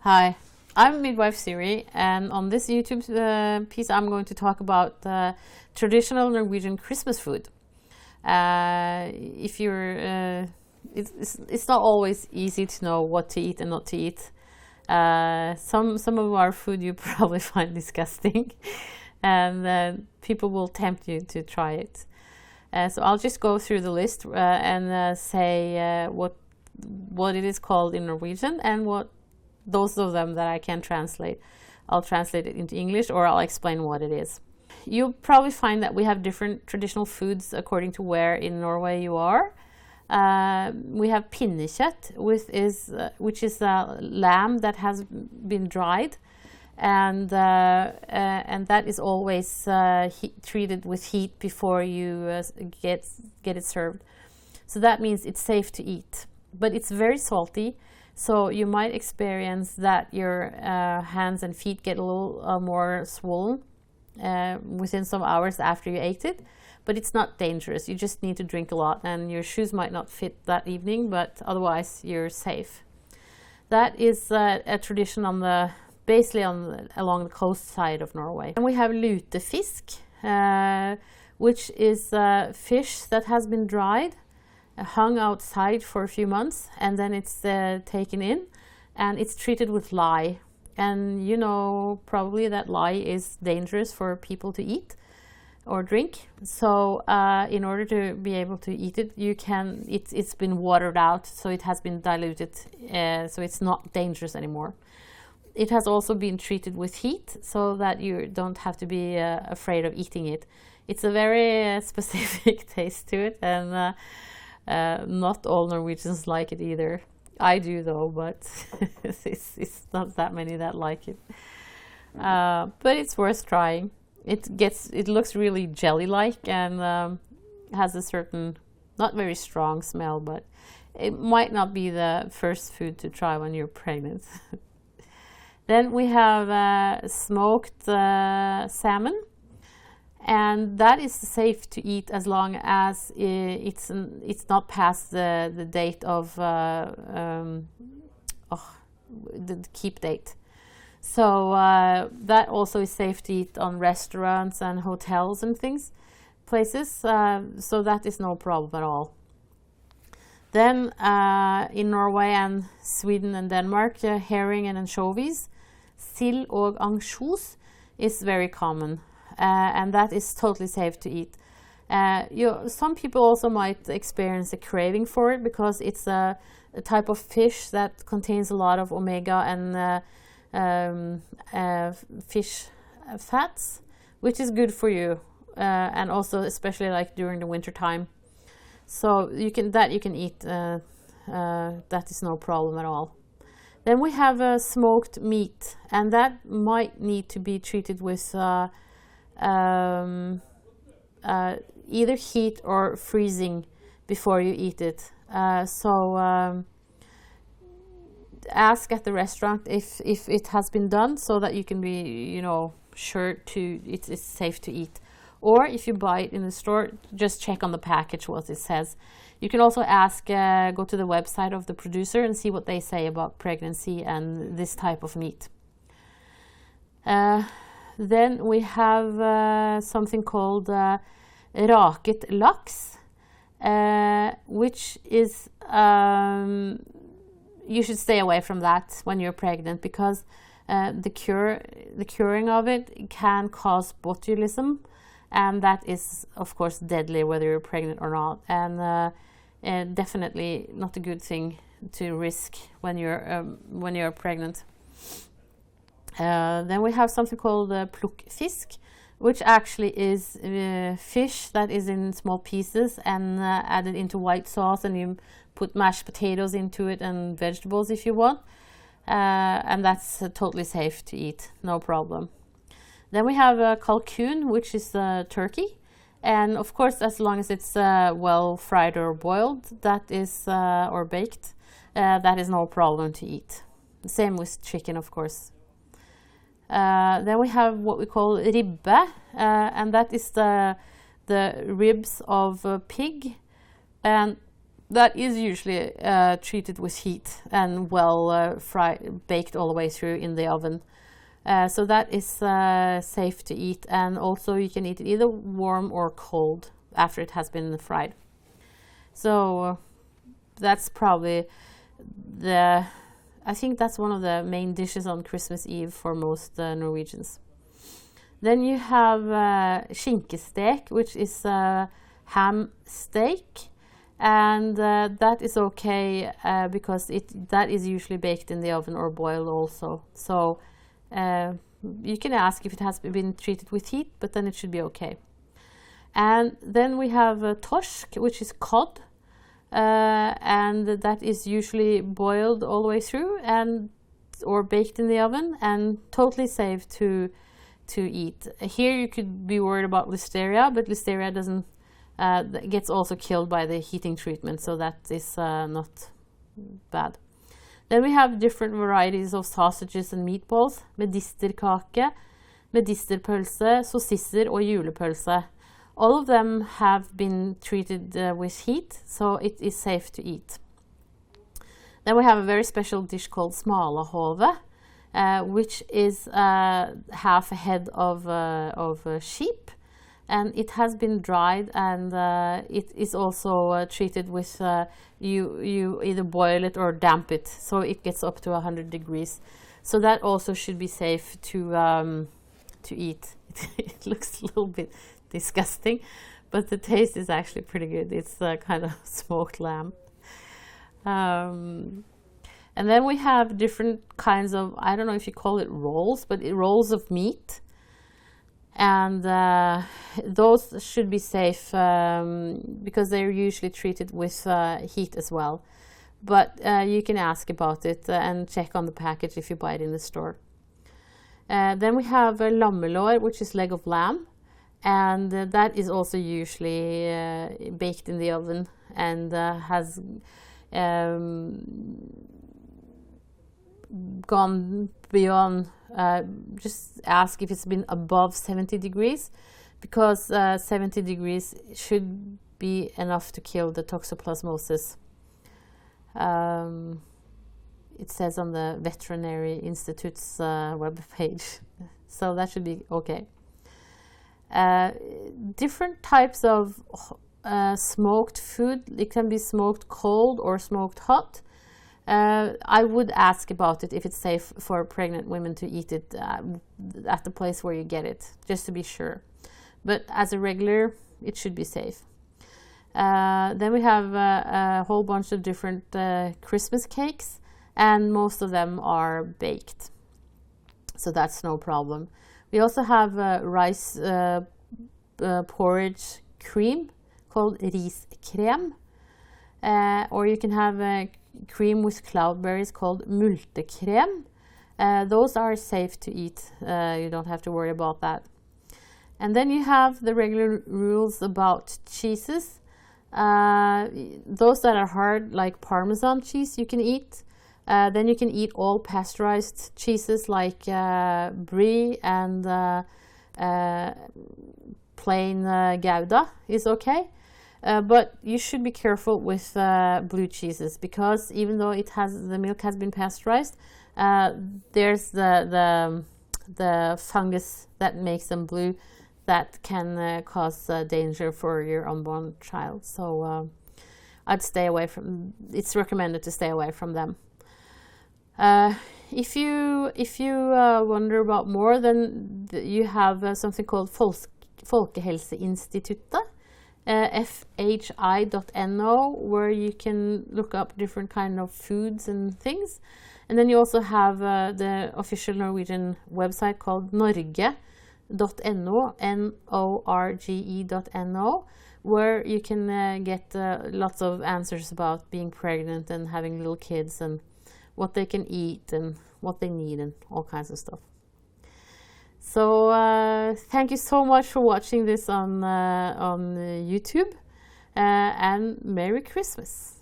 Hi, I'm Midwife Siri, and on this YouTube piece I'm going to talk about traditional Norwegian Christmas food. If you're, it's not always easy to know what to eat and not to eat. Some of our food you probably find disgusting, and people will tempt you to try it. So I'll just go through the list and say what it is called in Norwegian and what those of them that I can translate. I'll translate it into English, or I'll explain what it is. You'll probably find that we have different traditional foods according to where in Norway you are. We have pinnekjøtt, which is a lamb that has been dried, and that is always treated with heat before you get it served. So that means it's safe to eat, but it's very salty. So you might experience that your hands and feet get a little more swollen within some hours after you ate it, but it's not dangerous. You just need to drink a lot, and your shoes might not fit that evening, but otherwise you're safe. That is a tradition basically along the coast side of Norway. And we have lutefisk, which is fish that has been dried, hung outside for a few months, and then it's taken in, and it's treated with lye. And you know probably that lye is dangerous for people to eat or drink. So in order to be able to eat it, it's been watered out, so it has been diluted, so it's not dangerous anymore. It has also been treated with heat so that you don't have to be afraid of eating it. It's a very specific taste to it, and not all Norwegians like it either. I do though, but it's not that many that like it. But it's worth trying. It looks really jelly-like, and has a certain, not very strong smell, but it might not be the first food to try when you're pregnant. Then we have smoked salmon. And that is safe to eat as long as it's not past the date of the keep date. So that also is safe to eat on restaurants and hotels and places. So that is no problem at all. Then in Norway and Sweden and Denmark, herring and anchovies, sild og ansjos, is very common. And that is totally safe to eat. Some people also might experience a craving for it because it's a type of fish that contains a lot of omega and fish fats, which is good for you, and also especially like during the winter time. So you can eat. That is no problem at all. Then we have smoked meat, and that might need to be treated with either heat or freezing before you eat it. So ask at the restaurant if it has been done, so that you can be sure it's safe to eat. Or if you buy it in the store, just check on the package what it says. You can also ask, go to the website of the producer and see what they say about pregnancy and this type of meat. Then we have something called raket laks, which is, you should stay away from that when you're pregnant, because the curing of it can cause botulism, and that is of course deadly whether you're pregnant or not, and definitely not a good thing to risk when you're pregnant. Then we have something called plukkfisk, which actually is fish that is in small pieces and added into white sauce, and you put mashed potatoes into it and vegetables if you want, and that's totally safe to eat, no problem. Then we have kalkun, which is turkey, and of course as long as it's well fried or boiled, that is or baked, that is no problem to eat. Same with chicken, of course. Then we have what we call ribbe, and that is the ribs of pig, and that is usually treated with heat and well baked all the way through in the oven. So that is safe to eat, and also you can eat it either warm or cold after it has been fried. So that's probably I think that's one of the main dishes on Christmas Eve for most Norwegians. Then you have skinkestek, which is ham steak, and that is okay because that is usually baked in the oven or boiled also. So you can ask if it has been treated with heat, but then it should be okay. And then we have torsk, which is cod, and that is usually boiled all the way through or baked in the oven, and totally safe to eat. Here you could be worried about listeria, but listeria doesn't gets also killed by the heating treatment, so that is not bad. Then we have different varieties of sausages and meatballs: medisterkake, medisterpølse, sossisser og julepølse. All of them have been treated with heat, so it is safe to eat. Then we have a very special dish called smalahove, which is half a head of sheep, and it has been dried, and it is also treated with you either boil it or damp it, so it gets up to 100 degrees. So that also should be safe to eat. It looks a little bit disgusting, but the taste is actually pretty good. It's kind of smoked lamb. And then we have different kinds of, I don't know if you call it rolls, but rolls of meat. And those should be safe because they're usually treated with heat as well. But you can ask about it and check on the package if you buy it in the store. Then we have lammelår, which is leg of lamb. And that is also usually baked in the oven and has gone beyond. Just ask if it's been above 70 degrees, because 70 degrees should be enough to kill the toxoplasmosis. It says on the Veterinary Institute's webpage, so that should be okay. Different types of smoked food. It can be smoked cold or smoked hot. I would ask about it if it's safe for pregnant women to eat it at the place where you get it, just to be sure. But as a regular, it should be safe. Then we have a whole bunch of different Christmas cakes, and most of them are baked, so that's no problem. We also have rice porridge cream called riskrem, or you can have cream with cloudberries called multekrem. Those are safe to eat. You don't have to worry about that. And then you have the regular rules about cheeses. Those that are hard, like Parmesan cheese, you can eat. Then you can eat all pasteurized cheeses like brie and plain Gouda is okay. But you should be careful with blue cheeses, because even though the milk has been pasteurized, there's the fungus that makes them blue that can cause danger for your unborn child. So I'd stay away from. It's recommended to stay away from them. If you wonder about more, then you have something called Folkehelseinstituttet. FHI.no, where you can look up different kind of foods and things. And then you also have the official Norwegian website called norge.no, norge.no, where you can get lots of answers about being pregnant and having little kids, and what they can eat and what they need and all kinds of stuff. So thank you so much for watching this on YouTube, and Merry Christmas.